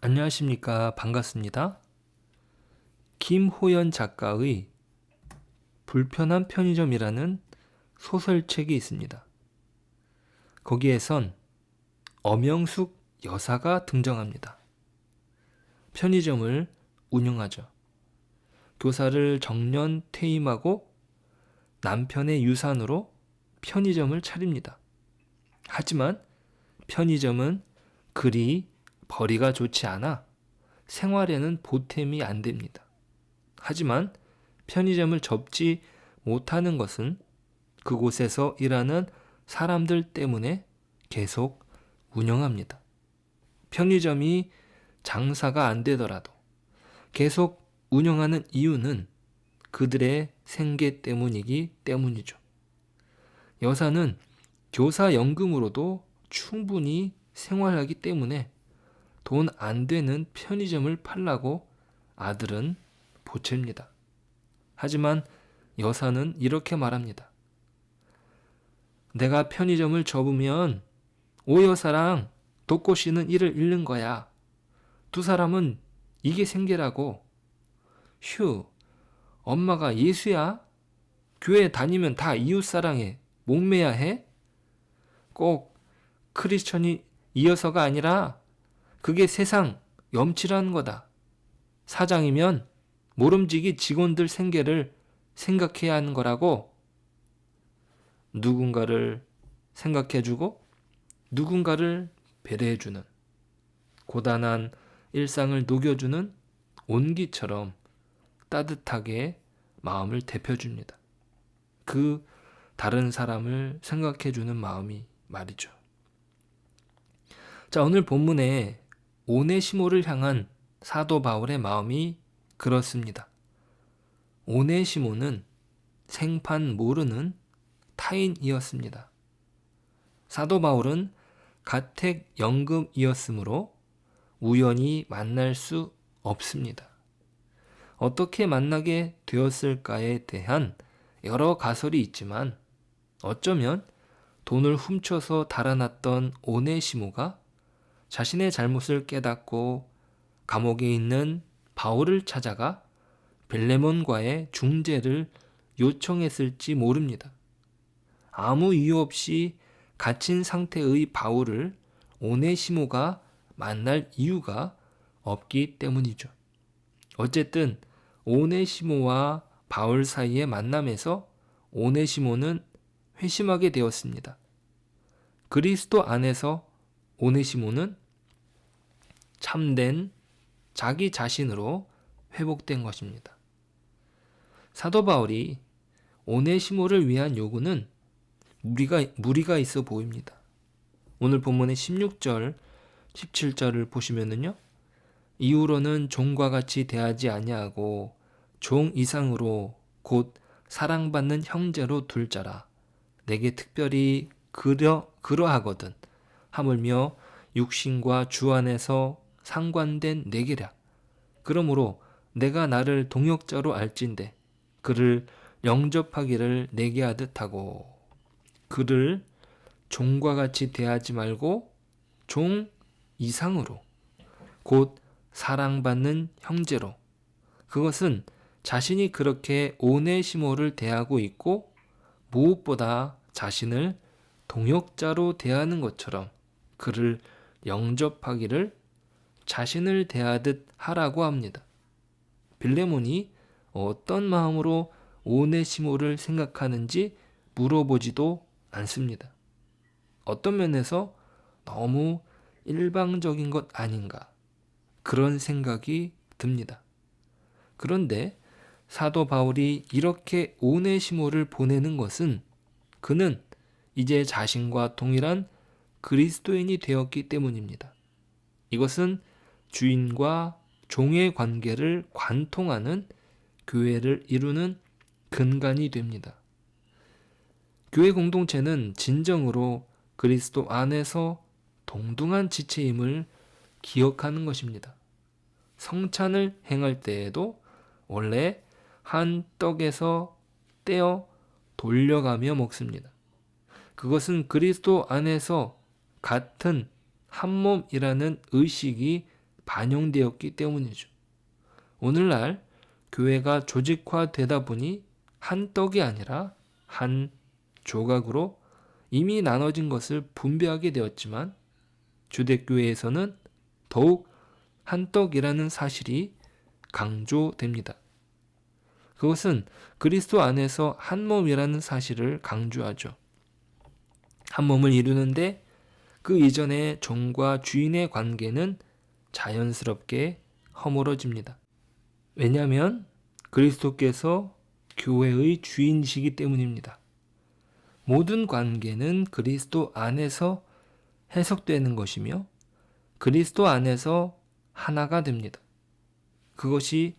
안녕하십니까. 반갑습니다. 김호연 작가의 불편한 편의점이라는 소설책이 있습니다. 거기에선 엄영숙 여사가 등장합니다. 편의점을 운영하죠. 교사를 정년 퇴임하고 남편의 유산으로 편의점을 차립니다. 하지만 편의점은 그리 벌이가 좋지 않아 생활에는 보탬이 안 됩니다. 하지만 편의점을 접지 못하는 것은 그곳에서 일하는 사람들 때문에 계속 운영합니다. 편의점이 장사가 안 되더라도 계속 운영하는 이유는 그들의 생계 때문이기 때문이죠. 여사는 교사 연금으로도 충분히 생활하기 때문에 돈 안 되는 편의점을 팔라고 아들은 보챕니다. 하지만 여사는 이렇게 말합니다. 내가 편의점을 접으면 오 여사랑 독고 씨는 일을 잃는 거야. 두 사람은 이게 생계라고. 휴, 엄마가 예수야? 교회 다니면 다 이웃사랑해. 목매야 해? 꼭 크리스천이 이어서가 아니라 그게 세상 염치라는 거다. 사장이면 모름지기 직원들 생계를 생각해야 하는 거라고. 누군가를 생각해주고 누군가를 배려해주는 고단한 일상을 녹여주는 온기처럼 따뜻하게 마음을 데펴줍니다. 그 다른 사람을 생각해주는 마음이 말이죠. 자, 오늘 본문에 오네시모를 향한 사도 바울의 마음이 그렇습니다. 오네시모는 생판 모르는 타인이었습니다. 사도 바울은 가택 연금이었으므로 우연히 만날 수 없습니다. 어떻게 만나게 되었을까에 대한 여러 가설이 있지만 어쩌면 돈을 훔쳐서 달아났던 오네시모가 자신의 잘못을 깨닫고 감옥에 있는 바울을 찾아가 빌레몬과의 중재를 요청했을지 모릅니다. 아무 이유 없이 갇힌 상태의 바울을 오네시모가 만날 이유가 없기 때문이죠. 어쨌든 오네시모와 바울 사이의 만남에서 오네시모는 회심하게 되었습니다. 그리스도 안에서 오네시모는 참된 자기 자신으로 회복된 것입니다. 사도 바울이 오네시모를 위한 요구는 무리가 있어 보입니다. 오늘 본문의 16절, 17절을 보시면은요. 이후로는 종과 같이 대하지 아니하고 종 이상으로 곧 사랑받는 형제로 둘 자라. 내게 특별히 그러하거든. 하물며 육신과 주 안에서 상관된 내게랴. 그러므로 내가 나를 동역자로 알진대 그를 영접하기를 내게 하듯 하고 그를 종과 같이 대하지 말고 종 이상으로 곧 사랑받는 형제로 그것은 자신이 그렇게 오네시모를 대하고 있고 무엇보다 자신을 동역자로 대하는 것처럼 그를 영접하기를 자신을 대하듯 하라고 합니다. 빌레몬이 어떤 마음으로 오네시모를 생각하는지 물어보지도 않습니다. 어떤 면에서 너무 일방적인 것 아닌가 그런 생각이 듭니다. 그런데 사도 바울이 이렇게 오네시모를 보내는 것은 그는 이제 자신과 동일한 그리스도인이 되었기 때문입니다. 이것은 주인과 종의 관계를 관통하는 교회를 이루는 근간이 됩니다. 교회 공동체는 진정으로 그리스도 안에서 동등한 지체임을 기억하는 것입니다. 성찬을 행할 때에도 원래 한 떡에서 떼어 돌려가며 먹습니다. 그것은 그리스도 안에서 같은 한 몸이라는 의식이 반영되었기 때문이죠. 오늘날 교회가 조직화되다 보니 한 떡이 아니라 한 조각으로 이미 나눠진 것을 분배하게 되었지만 주대교회에서는 더욱 한 떡이라는 사실이 강조됩니다. 그것은 그리스도 안에서 한 몸이라는 사실을 강조하죠. 한 몸을 이루는데 그 이전의 종과 주인의 관계는 자연스럽게 허물어집니다. 왜냐하면 그리스도께서 교회의 주인이시기 때문입니다. 모든 관계는 그리스도 안에서 해석되는 것이며 그리스도 안에서 하나가 됩니다. 그것이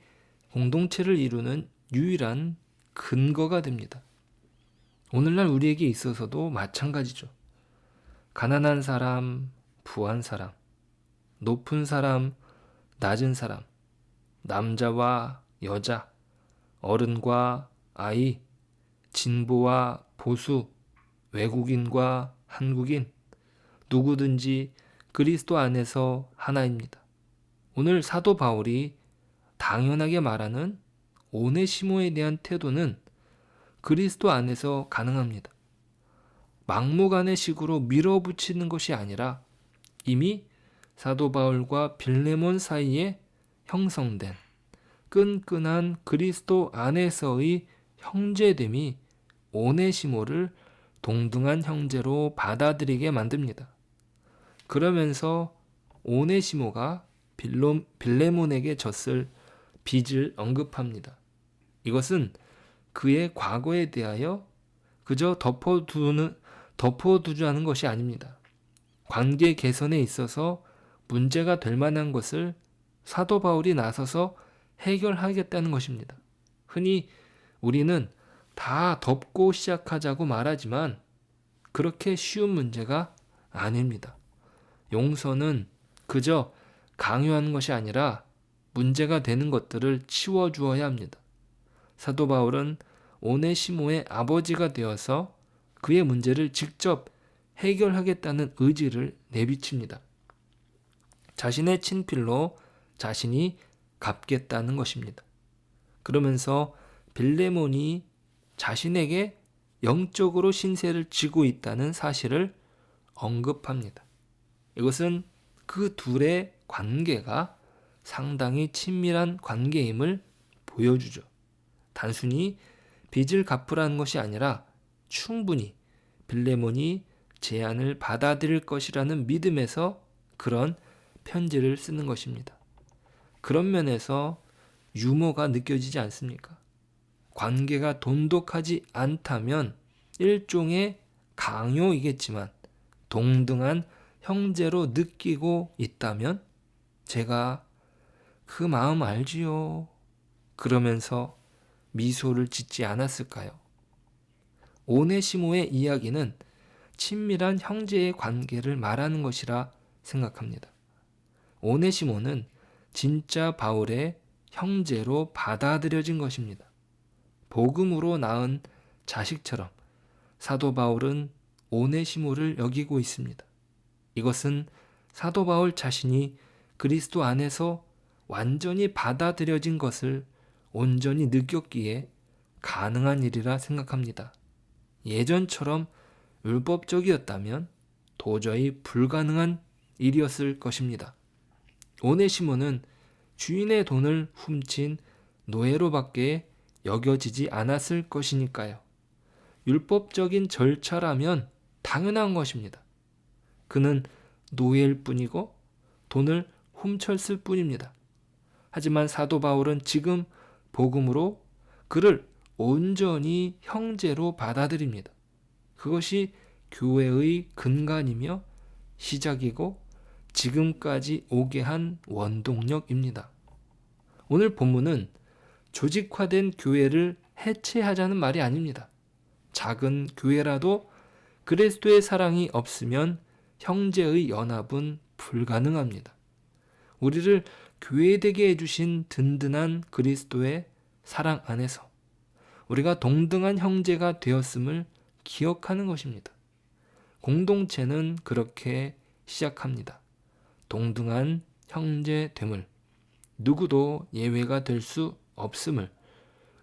공동체를 이루는 유일한 근거가 됩니다. 오늘날 우리에게 있어서도 마찬가지죠. 가난한 사람, 부한 사람, 높은 사람, 낮은 사람, 남자와 여자, 어른과 아이, 진보와 보수, 외국인과 한국인, 누구든지 그리스도 안에서 하나입니다. 오늘 사도 바울이 당연하게 말하는 오네시모에 대한 태도는 그리스도 안에서 가능합니다. 막무가내식으로 밀어붙이는 것이 아니라 이미 사도 바울과 빌레몬 사이에 형성된 끈끈한 그리스도 안에서의 형제됨이 오네시모를 동등한 형제로 받아들이게 만듭니다. 그러면서 오네시모가 빌레몬에게 졌을 빚을 언급합니다. 이것은 그의 과거에 대하여 그저 덮어두자는 것이 아닙니다. 관계 개선에 있어서 문제가 될 만한 것을 사도 바울이 나서서 해결하겠다는 것입니다. 흔히 우리는 다 덮고 시작하자고 말하지만 그렇게 쉬운 문제가 아닙니다. 용서는 그저 강요하는 것이 아니라 문제가 되는 것들을 치워주어야 합니다. 사도 바울은 오네시모의 아버지가 되어서 그의 문제를 직접 해결하겠다는 의지를 내비칩니다. 자신의 친필로 자신이 갚겠다는 것입니다. 그러면서 빌레몬이 자신에게 영적으로 신세를 지고 있다는 사실을 언급합니다. 이것은 그 둘의 관계가 상당히 친밀한 관계임을 보여주죠. 단순히 빚을 갚으라는 것이 아니라 충분히 빌레몬이 제안을 받아들일 것이라는 믿음에서 그런 편지를 쓰는 것입니다. 그런 면에서 유머가 느껴지지 않습니까? 관계가 돈독하지 않다면 일종의 강요이겠지만 동등한 형제로 느끼고 있다면 제가 그 마음 알지요. 그러면서 미소를 짓지 않았을까요? 오네시모의 이야기는 친밀한 형제의 관계를 말하는 것이라 생각합니다. 오네시모는 진짜 바울의 형제로 받아들여진 것입니다. 복음으로 낳은 자식처럼 사도 바울은 오네시모를 여기고 있습니다. 이것은 사도 바울 자신이 그리스도 안에서 완전히 받아들여진 것을 온전히 느꼈기에 가능한 일이라 생각합니다. 예전처럼 율법적이었다면 도저히 불가능한 일이었을 것입니다. 오네시모는 주인의 돈을 훔친 노예로밖에 여겨지지 않았을 것이니까요. 율법적인 절차라면 당연한 것입니다. 그는 노예일 뿐이고 돈을 훔쳤을 뿐입니다. 하지만 사도 바울은 지금 복음으로 그를 온전히 형제로 받아들입니다. 그것이 교회의 근간이며 시작이고 지금까지 오게 한 원동력입니다. 오늘 본문은 조직화된 교회를 해체하자는 말이 아닙니다. 작은 교회라도 그리스도의 사랑이 없으면 형제의 연합은 불가능합니다. 우리를 교회되게 해주신 든든한 그리스도의 사랑 안에서 우리가 동등한 형제가 되었음을 기억하는 것입니다. 공동체는 그렇게 시작합니다. 동등한 형제됨을, 누구도 예외가 될 수 없음을,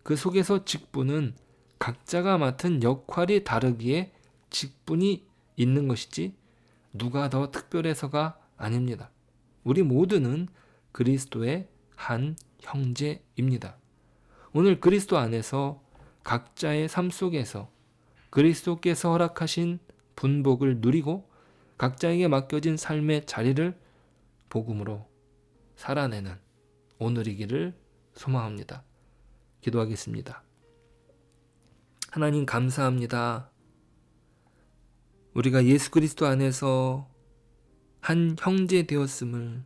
그 속에서 직분은 각자가 맡은 역할이 다르기에 직분이 있는 것이지 누가 더 특별해서가 아닙니다. 우리 모두는 그리스도의 한 형제입니다. 오늘 그리스도 안에서 각자의 삶 속에서 그리스도께서 허락하신 분복을 누리고 각자에게 맡겨진 삶의 자리를 복음으로 살아내는 오늘이기를 소망합니다. 기도하겠습니다. 하나님 감사합니다. 우리가 예수 그리스도 안에서 한 형제 되었음을,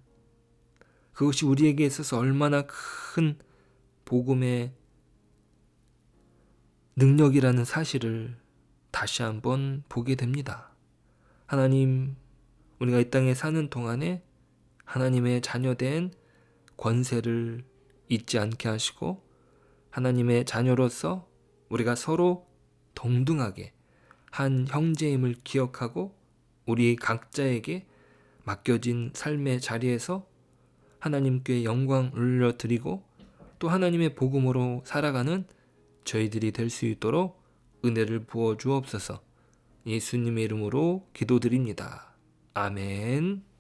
그것이 우리에게 있어서 얼마나 큰 복음의 능력이라는 사실을 다시 한번 보게 됩니다. 하나님, 우리가 이 땅에 사는 동안에 하나님의 자녀된 권세를 잊지 않게 하시고 하나님의 자녀로서 우리가 서로 동등하게 한 형제임을 기억하고 우리 각자에게 맡겨진 삶의 자리에서 하나님께 영광 올려드리고 또 하나님의 복음으로 살아가는 저희들이 될 수 있도록 은혜를 부어 주옵소서. 예수님의 이름으로 기도드립니다. 아멘.